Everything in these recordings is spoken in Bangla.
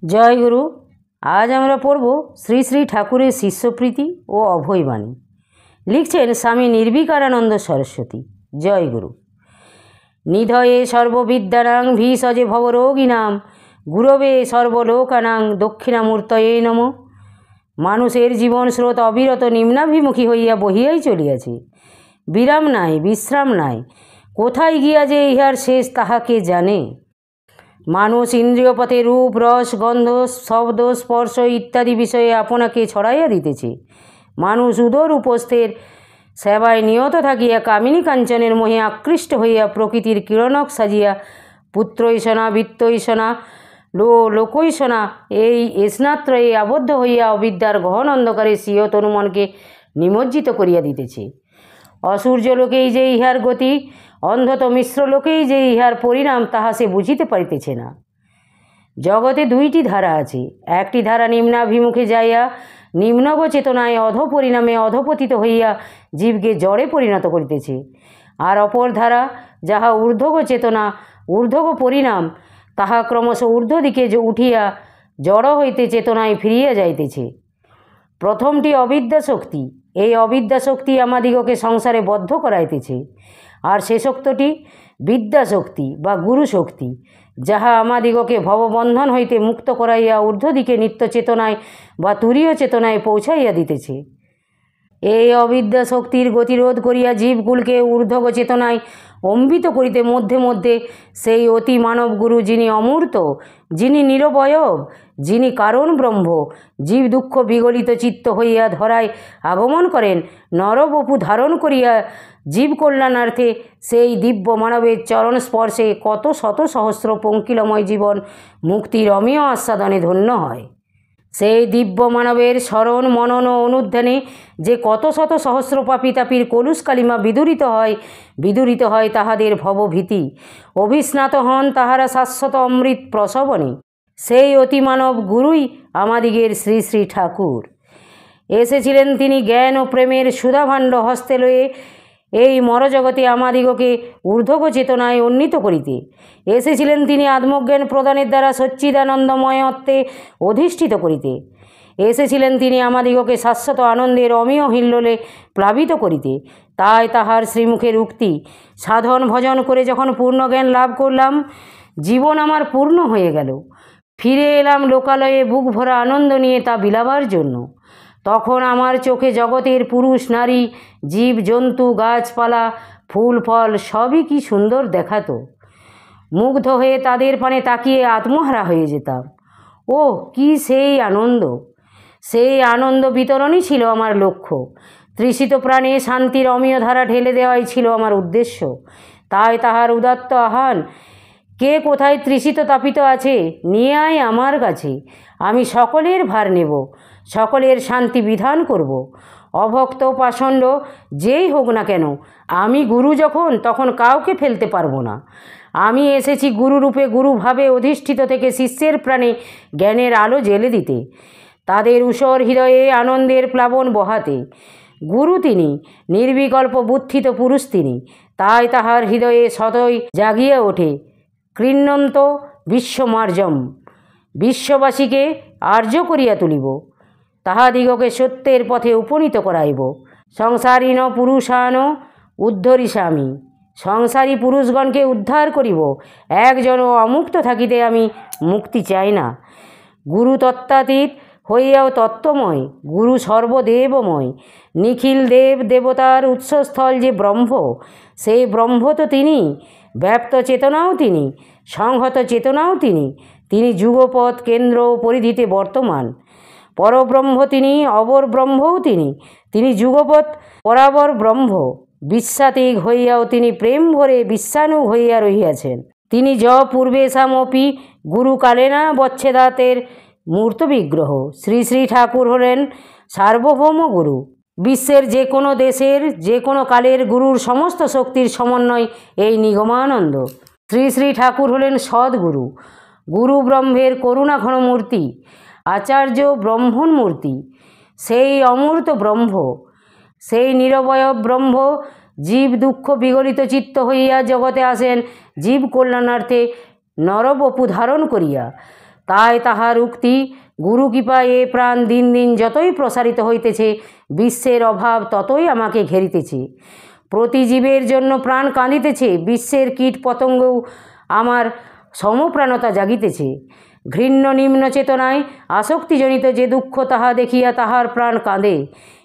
জয় গুরু। আজ আমরা পড়ব শ্রী শ্রী ঠাকুরের শিষ্যপ্রীতি ও অভয়বাণী। লিখছেন স্বামী নির্বিকারানন্দ সরস্বতী। জয় গুরু। নিধয়ে সর্ববিদ্যানাং ভীষজে ভবরোগিণাং গুরবে সর্বলোকানাং দক্ষিণামূর্তয়ে নম। মানুষের জীবন স্রোত অবিরত নিম্নাভিমুখী হইয়া বহিয়াই চলিয়াছে, বিরাম নাই, বিশ্রাম নাই। কোথায় গিয়া যে ইহার শেষ তাহাকে জানে। মানুষ ইন্দ্রিয়পথে রূপ, রস, গন্ধ, শব্দ, স্পর্শ ইত্যাদি বিষয়ে আপনাকে ছড়াইয়া দিতেছে। মানুষ উদর উপস্থের সেবায় নিয়ত থাকিয়া কামিনী কাঞ্চনের মোহে আকৃষ্ট হইয়া প্রকৃতির কিরণক সাজিয়া পুত্রৈষণা, বিত্তৈষণা, লোকৈষণা এই স্নাত্রয়ে আবদ্ধ হইয়া অবিদ্যার গহন অন্ধকারে স্বীয় তনুমনকে নিমজ্জিত করিয়া দিতেছে। অসূর্য লোকেই যে ইহার গতি, অন্ধত মিশ্র লোকেই যে ইহার পরিণাম, তাহা সে বুঝিতে পারিতেছে না। জগতে দুইটি ধারা আছে। একটি ধারা নিম্নাভিমুখে যাইয়া নিম্নগ চেতনায় অধ পরিণামে অধপতিত হইয়া জীবকে জড়ে পরিণত করিতেছে, আর অপর ধারা যাহা ঊর্ধ্বগ চেতনা, ঊর্ধ্বগ পরিণাম, তাহা ক্রমশ ঊর্ধ্ব দিকে উঠিয়া জড় হইতে চেতনায় ফিরিয়া যাইতেছে। প্রথমটি অবিদ্যা শক্তি। এই অবিদ্যা শক্তি আমাদিগকে সংসারে বদ্ধ করাইতেছে। আর শেষোক্তটি বিদ্যা শক্তি বা গুরু শক্তি, যাহা আমাদিগকে ভববন্ধন হইতে মুক্ত করাইয়া ঊর্ধ্ব দিকে নিত্য চেতনায় বা তুরীয় চেতনায় পৌঁছাইয়া দিতেছে। এই অবিদ্যা শক্তির গতিরোধ করিয়া জীবকুলকে ঊর্ধ্বগ চেতনায় অম্বিত করিতে মধ্যে মধ্যে সেই অতি মানব গুরু, যিনি অমূর্ত, যিনি নিরবয়ব, যিনি কারণ ব্রহ্ম, জীব দুঃখ বিগলিত চিত্ত হইয়া ধরায় আগমন করেন, নরবপু ধারণ করিয়া জীব কল্যাণার্থে সেই দিব্য মানবের চরণ স্পর্শে কত শত সহস্র পঙ্কিলময় জীবন মুক্তির অমীয় আস্বাদনে ধন্য হয়। সেই দিব্য মানবের স্মরণ, মনন ও অনুধ্যানে যে কত শত সহস্র পাপী তাপীর কলুষ কালিমা বিদূরিত হয় তাহাদের ভবভীতি, অভিস্নাত হন তাহারা শাশ্বত অমৃত প্রসবনে। সেই অতিমানব গুরুই আমাদিগের শ্রী শ্রী ঠাকুর। এসেছিলেন তিনি জ্ঞান ও প্রেমের সুধাভাণ্ড হস্তে লয়ে এই মরজগতে আমাদিগকে ঊর্ধ্বগ চেতনায় উন্নীত করিতে। এসেছিলেন তিনি আত্মজ্ঞান প্রদানের দ্বারা সচ্চিদানন্দময়ত্বে অধিষ্ঠিত করিতে। এসেছিলেন তিনি আমাদিগকে শাশ্বত আনন্দের অমীয় হিল্লোলে প্লাবিত করিতে। তাই তাহার শ্রীমুখের উক্তি, সাধন ভজন করে যখন পূর্ণ জ্ঞান লাভ করলাম, জীবন আমার পূর্ণ হয়ে গেল, ফিরে এলাম লোকালয়ে বুক ভরা আনন্দ নিয়ে তা বিলাবার জন্য। তখন আমার চোখে জগতের পুরুষ নারী, জীব জন্তু, গাছপালা, ফুল ফল সবই কি সুন্দর দেখাতো। মুগ্ধ হয়ে তাদের পানে তাকিয়ে আত্মহারা হয়ে যেতাম। ও কি সেই আনন্দ! সেই আনন্দ বিতরণই ছিল আমার লক্ষ্য। তৃষিত প্রাণে শান্তির অমীয় ধারা ঢেলে দেওয়াই ছিল আমার উদ্দেশ্য। তাই তাহার উদাত্ত আহ্বান, কে কোথায় তৃষিত তাপিত আছে, নিয়ে আয় আমার কাছে। আমি সকলের ভার নেব, সকলের শান্তি বিধান করব। অভক্ত পাষণ্ড যেই হোক না কেন, আমি গুরু যখন, তখন কাউকে ফেলতে পারবো না। আমি এসেছি গুরুরূপে গুরুভাবে অধিষ্ঠিত থেকে শিষ্যের প্রাণে জ্ঞানের আলো জ্বেলে দিতে, তাদের ঊষর হৃদয়ে আনন্দের প্লাবন বহাতে। গুরু তিনি, নির্বিকল্প বুদ্ধিত পুরুষ তিনি। তাই তাহার হৃদয়ে সদয় জাগিয়া ওঠে ক্রীড়ন্ত বিশ্বমার্জম। বিশ্ববাসীকে আর্য করিয়া তুলিব, তাহাদিগকে সত্যের পথে উপনীত করাইব। সংসারীন পুরুষান উদ্ধরিষ্যামি। সংসারী পুরুষগণকে উদ্ধার করিব। একজনও অমুক্ত থাকিতে আমি মুক্তি চাই না। গুরু তত্ত্বাতীত হইয়াও তত্ত্বময়, গুরু সর্বদেবময়। নিখিল দেব দেবতার উৎসস্থল যে ব্রহ্ম, সেই ব্রহ্ম তো তিনি, ব্যাপ্ত চেতনাও তিনি, সংহত চেতনাও তিনি। তিনি যুগপথ কেন্দ্র পরিধিতে বর্তমান। পরব্রহ্ম তিনি, অবর ব্রহ্মও তিনি। তিনি যুগপথ পরাবর ব্রহ্ম। বিশ্বাতীক হইয়াও তিনি প্রেম ভরে বিশ্বাণু হইয়া রহিয়াছেন। তিনি পূর্বেশামপি গুরু কালেনা বচ্ছেদাতের মূর্ত বিগ্রহ। শ্রী শ্রী ঠাকুর হলেন সার্বভৌম গুরু। বিশ্বের যে কোনো দেশের যে কোনো কালের গুরুর সমস্ত শক্তির সমন্বয় এই নিগমানন্দ। শ্রী শ্রী ঠাকুর হলেন সদ্গুরু, গুরু ব্রহ্মের করুণাঘন মূর্তি, আচার্য ব্রহ্মণ মূর্তি। সেই অমূর্ত ব্রহ্ম, সেই নিরবয়ব ব্রহ্ম জীব দুঃখ বিগলিত চিত্ত হইয়া জগতে আসেন জীব কল্যাণার্থে নরবপু ধারণ করিয়া। তাই তাহার উক্তি, গুরু কৃপায় এ প্রাণ দিন দিন যতই প্রসারিত হইতেছে, বিশ্বের অভাব ততই আমাকে ঘেরিতেছে। প্রতি জীবের জন্য প্রাণ কাঁদিতেছে, বিশ্বের কীট পতঙ্গও আমার সমপ্রাণতা জাগিতেছে। ঘৃণ্য নিম্ন চেতনায় আসক্তিজনিত যে দুঃখ, তাহা দেখিয়া তাহার প্রাণ কাঁদে।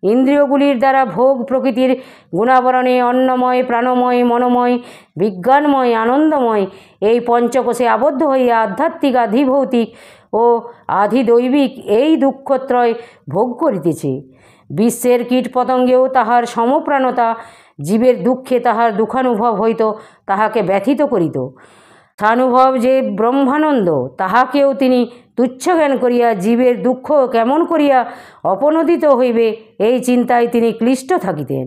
ইন্দ্রিয়গুলির দ্বারা ভোগ প্রকৃতির গুণাবরণে অন্নময়, প্রাণময়, মনোময়, বিজ্ঞানময়, আনন্দময় এই পঞ্চকোষে আবদ্ধ হইয়া আধ্যাত্মিক, আধিভৌতিক ও আধিদৈবিক এই দুঃখত্রয় ভোগ করিতেছে। বিশ্বের কীটপতঙ্গেও তাহার সমপ্রাণতা, জীবের দুঃখে তাহার দুঃখানুভব হইত, তাহাকে ব্যথিত করিত। স্থানুভব যে ব্রহ্মানন্দ, তাহাকেও তিনি তুচ্ছ জ্ঞান করিয়া জীবের দুঃখ কেমন করিয়া অপনোদিত হইবে এই চিন্তায় তিনি ক্লিষ্ট থাকিতেন।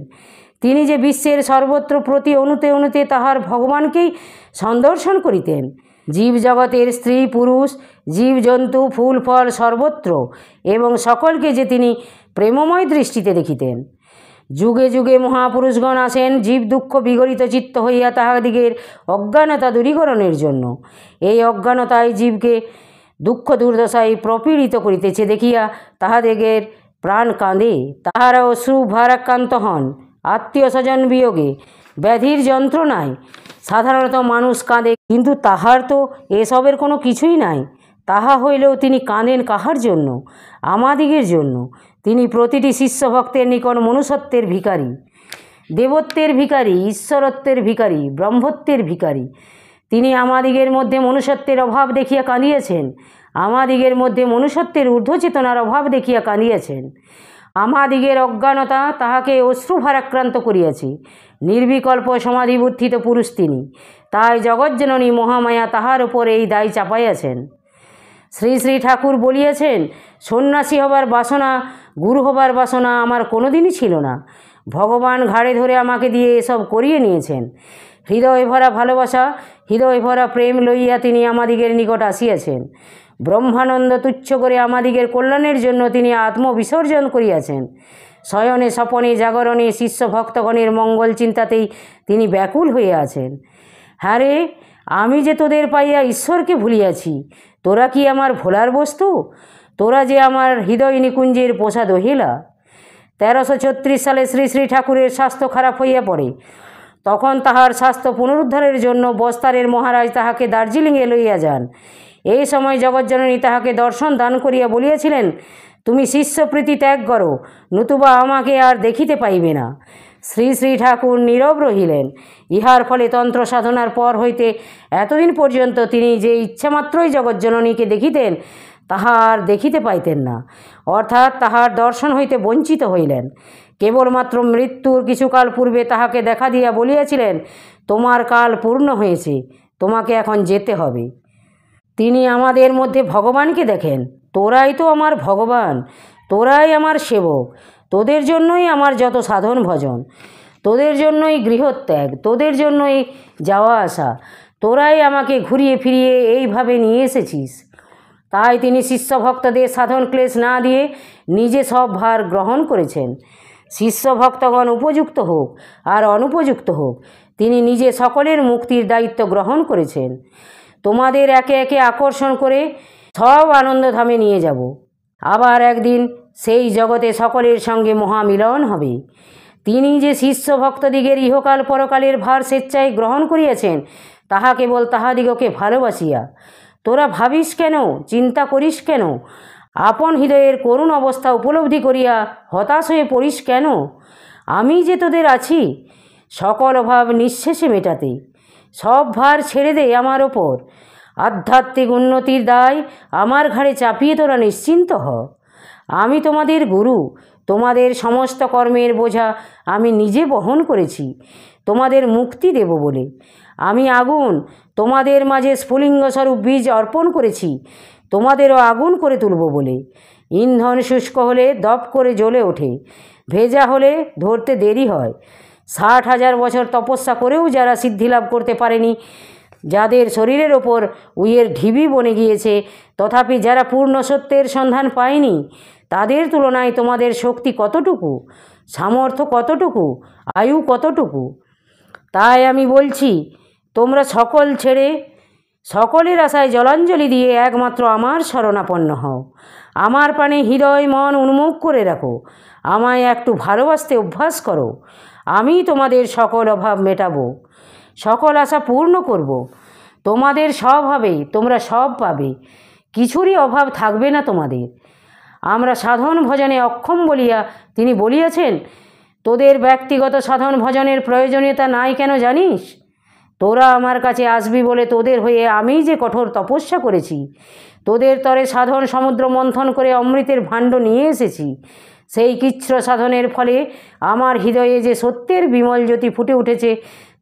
তিনি যে বিশ্বের সর্বত্র প্রতি অণুতে অণুতে তাহার ভগবানকেই সন্দর্শন করিতেন। জীবজগতের স্ত্রী পুরুষ, জীবজন্তু, ফুল ফল সর্বত্র এবং সকলকে যে তিনি প্রেমময় দৃষ্টিতে দেখিতেন। যুগে যুগে মহাপুরুষগণ আসেন জীব দুঃখ বিগলিত চিত্ত হইয়া তাহাদিগের অজ্ঞানতা দূরীকরণের জন্য। এই অজ্ঞানতায় জীবকে দুঃখ দুর্দশায় প্রপীড়িত করিতেছে দেখিয়া তাহাদিগের প্রাণ কাঁদে। তাহারা অশ্রু ভারাক্রান্ত হন আত্মীয় স্বজন বিয়োগে, ব্যাধির যন্ত্রণায়। সাধারণত মানুষ কাঁদে, কিন্তু তাহার তো এসবের কোনো কিছুই নাই। তাহা হইলেও তিনি কাঁদেন কাহার জন্য? আমাদিগের জন্য। তিনি প্রতিটি শিষ্য ভক্তের নিকট মনুষ্যত্বের ভিখারী, দেবত্বের ভিখারী, ঈশ্বরত্বের ভিখারী, ব্রহ্মত্বের ভিখারী। তিনি আমাদিগের মধ্যে মনুষ্যত্বের অভাব দেখিয়া কাঁদিয়েছেন, আমাদিগের মধ্যে মনুষ্যত্বের ঊর্ধ্বচেতনার অভাব দেখিয়া কাঁদিয়েছেন। আমাদিগের অজ্ঞানতা তাহাকে অশ্রুভারাক্রান্ত করিয়াছে। নির্বিকল্প সমাধিবুদ্ধিত পুরুষ তিনি, তাই জগজ্জননী মহামায়া তাহার উপর এই দায় চাপাইয়াছেন। শ্রী শ্রী ঠাকুর বলিয়াছেন, সন্ন্যাসী হবার বাসনা, গুরু হবার বাসনা আমার কোনোদিনই ছিল না। ভগবান ঘাড়ে ধরে আমাকে দিয়ে এসব করিয়ে নিয়েছেন। হৃদয় ভরা ভালোবাসা, হৃদয় ভরা প্রেম লইয়া তিনি আমাদিগের নিকট আসিয়াছেন। ব্রহ্মানন্দ তুচ্ছ করে আমাদিগের কল্যাণের জন্য তিনি আত্মবিসর্জন করিয়াছেন। শয়নে স্বপনে জাগরণে শিষ্য ভক্তগণের মঙ্গল চিন্তাতেই তিনি ব্যাকুল হয়ে আছেন। হ্যাঁ রে, আমি যে তোদের পাইয়া ঈশ্বরকে ভুলিয়াছি, তোরা কি আমার ভোলার বস্তু? তোরা যে আমার হৃদয় নিকুঞ্জের পোষা দহিলা। 1336 সালে শ্রী শ্রী ঠাকুরের স্বাস্থ্য খারাপ হইয়া পড়ে। তখন তাহার স্বাস্থ্য পুনরুদ্ধারের জন্য বস্তারের মহারাজ তাহাকে দার্জিলিংয়ে লইয়া যান। এই সময় জগজ্জননী তাহাকে দর্শন দান করিয়া বলিয়াছিলেন, তুমি শিষ্যপ্রীতি ত্যাগ করো, নতুবা আমাকে আর দেখিতে পাইবে না। শ্রী শ্রী ঠাকুর নীরব রহিলেন। ইহার ফলে তন্ত্র সাধনার পর হইতে এতদিন পর্যন্ত তিনি যে ইচ্ছামাত্রই জগজ্জননীকে দেখিতেন, তাহা আর দেখিতে পাইতেন না, অর্থাৎ তাহার দর্শন হইতে বঞ্চিত হইলেন। কেবলমাত্র মৃত্যুর কিছুকাল পূর্বে তাহাকে দেখা দিয়া বলিয়াছিলেন, তোমার কাল পূর্ণ হয়েছে, তোমাকে এখন যেতে হবে। তিনি আমাদের মধ্যে ভগবানকে দেখেন। তোরাই তো আমার ভগবান, তোরাই আমার সেবক, তোদের জন্যই আমার যত সাধন ভজন, তোদের জন্যই গৃহত্যাগ, তোদের জন্যই যাওয়া আসা, তোরাই আমাকে ঘুরিয়ে ফিরিয়ে এইভাবে নিয়ে এসেছিস। তাই তিনি শিষ্য ভক্তদের সাধন ক্লেশ না দিয়ে নিজে সব ভার গ্রহণ করেছেন। শিষ্য ভক্তগণ উপযুক্ত হোক আর অনুপযুক্ত হোক, তিনি নিজে সকলের মুক্তির দায়িত্ব গ্রহণ করেছেন। তোমাদের একে একে আকর্ষণ করে সব আনন্দধামে নিয়ে যাব। আবার একদিন সেই জগতে সকলের সঙ্গে মহামিলন হবে। তিনি যে শিষ্য ভক্তদিগের ইহকাল পরকালের ভার স্বেচ্ছায় গ্রহণ করিয়াছেন, তাহা কেবল তাহাদিগকে ভালোবাসিয়া। তোরা ভাবিস কেন, চিন্তা করিস কেন, আপন হৃদয়ের করুণ অবস্থা উপলব্ধি করিয়া হতাশ হয়ে পড়িস কেন? আমি যে তোদের আছি সকল অভাব নিঃশেষে মেটাতে। সব ভার ছেড়ে দে আমার ওপর। আধ্যাত্মিক উন্নতির দায় আমার ঘাড়ে চাপিয়ে তোরা নিশ্চিন্ত হ। আমি তোমাদের গুরু, তোমাদের সমস্ত কর্মের বোঝা আমি নিজে বহন করেছি তোমাদের মুক্তি দেব বলে। আমি আগুন, তোমাদের মাঝে স্ফুলিঙ্গস্বরূপ বীজ অর্পণ করেছি তোমাদেরও আগুন করে তুলব বলে। ইন্ধন শুষ্ক হলে দপ করে জ্বলে ওঠে, ভেজা হলে ধরতে দেরি হয়। 60,000 বছর তপস্যা করেও যারা সিদ্ধিলাভ করতে পারেনি, যাদের শরীরের ওপর উইয়ের ঢিবি বনে গিয়েছে, তথাপি যারা পূর্ণ সত্যের সন্ধান পায়নি, তাদের তুলনায় তোমাদের শক্তি কতটুকু, সামর্থ্য কতটুকু, আয়ু কতটুকু? তাই আমি বলছি, তোমরা সকল ছেড়ে সকলের আশায় জলাঞ্জলি দিয়ে একমাত্র আমার শরণাপন্ন হও। আমার প্রাণে হৃদয় মন উন্মুখ করে রাখো। আমায় একটু ভালোবাসতে অভ্যাস করো। আমি তোমাদের সকল অভাব মেটাবো, সকল আশা পূর্ণ করব। তোমাদের সব হবে, তোমরা সব পাবে, কিছুরই অভাব থাকবে না তোমাদের। আমরা সাধন ভজনে অক্ষম বলিয়া তিনি বলিয়াছেন, তোদের ব্যক্তিগত সাধন ভজনের প্রয়োজনীয়তা নাই কেন জানিস? তোরা আমার কাছে আসবি বলে তোদের হয়ে আমি যে কঠোর তপস্যা করেছি, তোদের তরে সাধন সমুদ্র মন্থন করে অমৃতের ভাণ্ড নিয়ে এসেছি। সেই কৃচ্ছ্র সাধনের ফলে আমার হৃদয়ে যে সত্যের বিমল জ্যোতি ফুটে উঠেছে,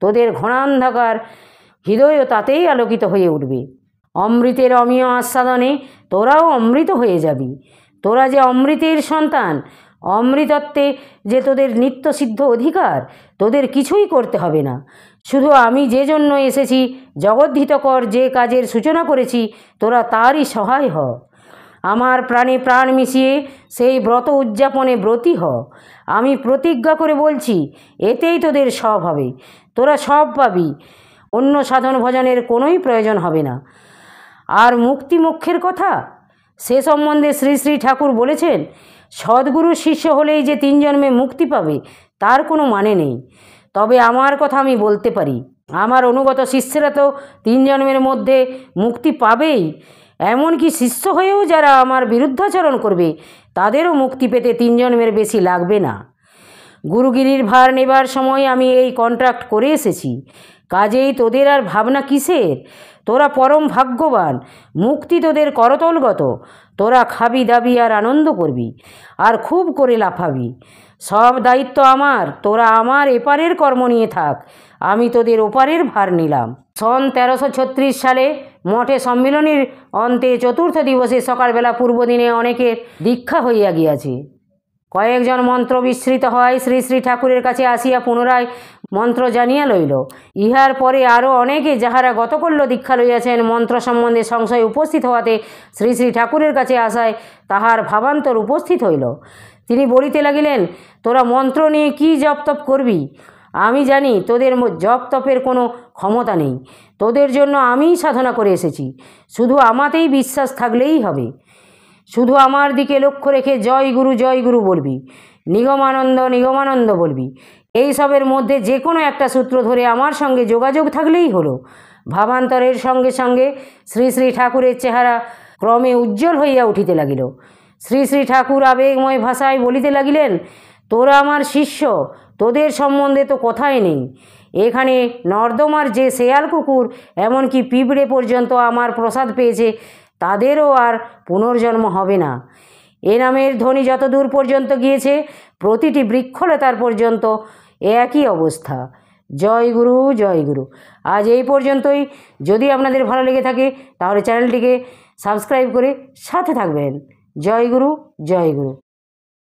তোদের ঘনান্ধকার হৃদয়ও তাতেই আলোকিত হয়ে উঠবে। অমৃতের অমীয় আস্বাদনে তোরাও অমৃত হয়ে যাবি। তোরা যে অমৃতের সন্তান, অমৃতত্বে যে তোদের নিত্যসিদ্ধ অধিকার, তোদের কিছুই করতে হবে না। শুধু আমি যে জন্য এসেছি, জগদ্ধিতকর যে কাজের সূচনা করেছি, তোরা তারই সহায় হ। আমার প্রাণে প্রাণ মিশিয়ে সেই ব্রত উদযাপনে ব্রতী হ। আমি প্রতিজ্ঞা করে বলছি, এতেই তোদের সব হবে, তোরা সব পাবি। অন্য সাধন ভজনের কোনোই প্রয়োজন হবে না। আর মুক্তি মোক্ষের কথা, সে সম্বন্ধে শ্রী শ্রী ঠাকুর বলেছেন, সদ্গুরু শিষ্য হলেই যে 3 জন্মে মুক্তি পাবে তার কোনো মানে নেই। তবে আমার কথা আমি বলতে পারি, আমার অনুগত শিষ্যেরা তো 3 জন্মের মধ্যে মুক্তি পাবেই। এমনকি শিষ্য হয়েও যারা আমার বিরুদ্ধাচরণ করবে তাদেরও মুক্তি পেতে 3 জন্মের বেশি লাগবে না। গুরুগিরির ভার নেবার সময় আমি এই কন্ট্রাক্ট করে এসেছি। কাজেই তোদের আর ভাবনা কিসের? তোরা পরম ভাগ্যবান, মুক্তি তোদের করতলগত। তোরা খাবি দাবি আর আনন্দ করবি, আর খুব করে লাফাবি। সব দায়িত্ব আমার, তোরা আমার এপারের কর্ম নিয়ে থাক, আমি তোদের ওপারের ভার নিলাম। সন 1336 সালে মঠে সম্মিলনীর অন্তে 4র্থ দিবসে সকালবেলা পূর্বদিনে অনেকের দীক্ষা হইয়া গিয়াছে। কয়েকজন মন্ত্র বিস্মৃত হয় শ্রী শ্রী ঠাকুরের কাছে আসিয়া পুনরায় মন্ত্র জানিয়া লইল। ইহার পরে আরও অনেকে যাহারা গতকল্য দীক্ষা লইয়াছেন, মন্ত্র সম্বন্ধে সংশয় উপস্থিত হওয়াতে শ্রী শ্রী ঠাকুরের কাছে আসায় তাহার ভাবান্তর উপস্থিত হইল। তিনি বলিতে লাগিলেন, তোরা মন্ত্র নিয়ে কী জপ তপ করবি? আমি জানি তোদের জপ তপের কোনো ক্ষমতা নেই। তোদের জন্য আমিই সাধনা করে এসেছি, শুধু আমাতেই বিশ্বাস থাকলেই হবে। শুধু আমার দিকে লক্ষ্য রেখে জয় গুরু বলবি, নিগমানন্দ নিগমানন্দ বলবি। এই সবের মধ্যে যে কোনো একটা সূত্র ধরে আমার সঙ্গে যোগাযোগ থাকলেই হলো। ভাবান্তরের সঙ্গে সঙ্গে শ্রী শ্রী ঠাকুরের চেহারা ক্রমে উজ্জ্বল হইয়া উঠিতে লাগিল। শ্রী শ্রী ঠাকুর আবেগময় ভাষায় বলিতে লাগিলেন, তোরা আমার শিষ্য, তোদের সম্বন্ধে তো কথাই নেই। এখানে নর্দমার যে শেয়াল কুকুর, এমনকি পিঁপড়ে পর্যন্ত আমার প্রসাদ পেয়েছে, তাদেরও আর পুনর্জন্ম হবে না। এ নামের ধ্বনি যতদূর পর্যন্ত গিয়েছে, প্রতিটি বৃক্ষলতার পর্যন্ত একই অবস্থা। জয় গুরু। আজ এই পর্যন্তই। যদি আপনাদের ভালো লেগে থাকে তাহলে চ্যানেলটিকে সাবস্ক্রাইব করে সাথে থাকবেন। জয় গুরু।